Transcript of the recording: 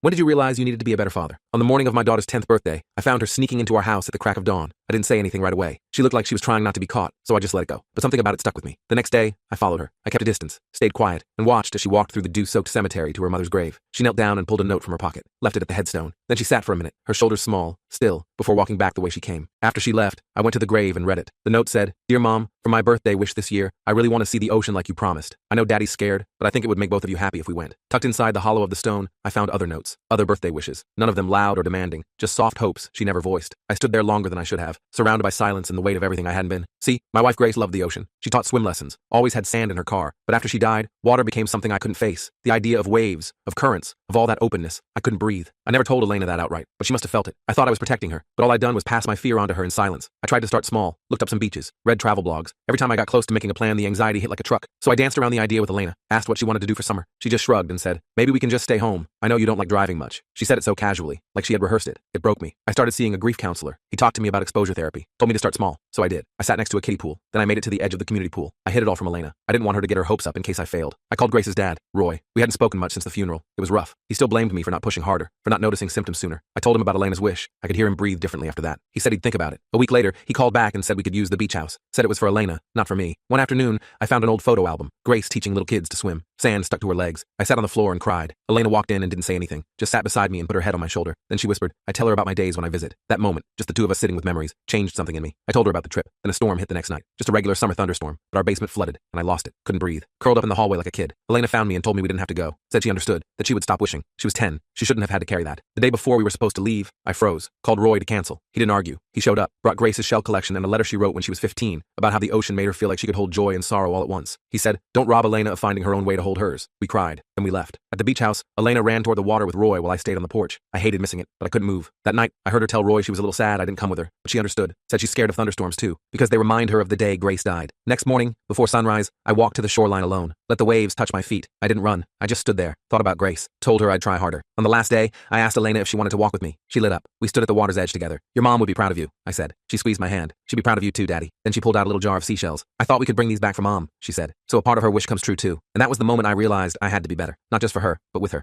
When did you realize you needed to be a better father? On the morning of my daughter's 10th birthday, I found her sneaking into our house at the crack of dawn. I didn't say anything right away. She looked like she was trying not to be caught, so I just let it go. But something about it stuck with me. The next day, I followed her. I kept a distance, stayed quiet, and watched as she walked through the dew-soaked cemetery to her mother's grave. She knelt down and pulled a note from her pocket, left it at the headstone. Then she sat for a minute, her shoulders small, still, before walking back the way she came. After she left, I went to the grave and read it. The note said, "Dear Mom, for my birthday wish this year, I really want to see the ocean like you promised. I know Daddy's scared, but I think it would make both of you happy if we went." Tucked inside the hollow of the stone, I found other notes, other birthday wishes, none of them loud or demanding, just soft hopes she never voiced. I stood there longer than I should have, surrounded by silence and the weight of everything I hadn't been. See, my wife Grace loved the ocean. She taught swim lessons, always had sand in her car, but after she died, water became something I couldn't face. The idea of waves, of currents, of all that openness, I couldn't breathe. I never told Elena that outright, but she must have felt it. I thought I was protecting her, but all I'd done was pass my fear onto her in silence. I tried to start small, looked up some beaches, read travel blogs. Every time I got close to making a plan, the anxiety hit like a truck. So I danced around the idea with Elena, asked what she wanted to do for summer. She just shrugged and said, "Maybe we can just stay home. I know you don't like driving much." She said it so casually, like she had rehearsed it. It broke me. I started seeing a grief counselor. He talked to me about exposure therapy, told me to start small, so I did. I sat next to a kiddie pool, then I made it to the edge of the community pool. I hid it all from Elena. I didn't want her to get her hopes up in case I failed. I called Grace's dad, Roy. We hadn't spoken much since the funeral. It was rough. He still blamed me for not pushing harder, for not noticing symptoms sooner. I told him about Elena's wish. I could hear him breathe differently after that. He said he'd think about it. A week later, he called back and said we could use the beach house. Said it was for Elena, not for me. One afternoon, I found an old photo album. Grace teaching little kids to swim. Sand stuck to her legs. I sat on the floor and cried. Elena walked in and didn't say anything, just sat beside me and put her head on my shoulder. Then she whispered, "I tell her about my days when I visit." That moment, just the two of us sitting with memories, changed something in me. I told her about the trip. Then a storm hit the next night. Just a regular summer thunderstorm, but our basement flooded, and I lost it. Couldn't breathe. Curled up in the hallway like a kid. Elena found me and told me we didn't have to go. Said she understood, that she would stop wishing. She was 10. She shouldn't have had to carry that. The day before we were supposed to leave, I froze. Called Roy to cancel. He didn't argue. He showed up, brought Grace's shell collection and a letter she wrote when she was 15, about how the ocean made her feel like she could hold joy and sorrow all at once. He said, "Don't rob Elena of finding her own way to hold hers." We cried. Then we left. At the beach house, Elena ran toward the water with Roy while I stayed on the porch. I hated missing it, but I couldn't move. That night, I heard her tell Roy she was a little sad I didn't come with her, but she understood. Said she's scared of thunderstorms too, because they remind her of the day Grace died. Next morning, before sunrise, I walked to the shoreline alone. Let the waves touch my feet. I didn't run. I just stood there, thought about Grace, told her I'd try harder. On the last day, I asked Elena if she wanted to walk with me. She lit up. We stood at the water's edge together. "Your mom would be proud of you," I said. She squeezed my hand. "She'd be proud of you too, Daddy." Then she pulled out a little jar of seashells. "I thought we could bring these back for Mom," she said. "So a part of her wish comes true too." And that was the moment I realized I had to be better. Not just for her, but with her.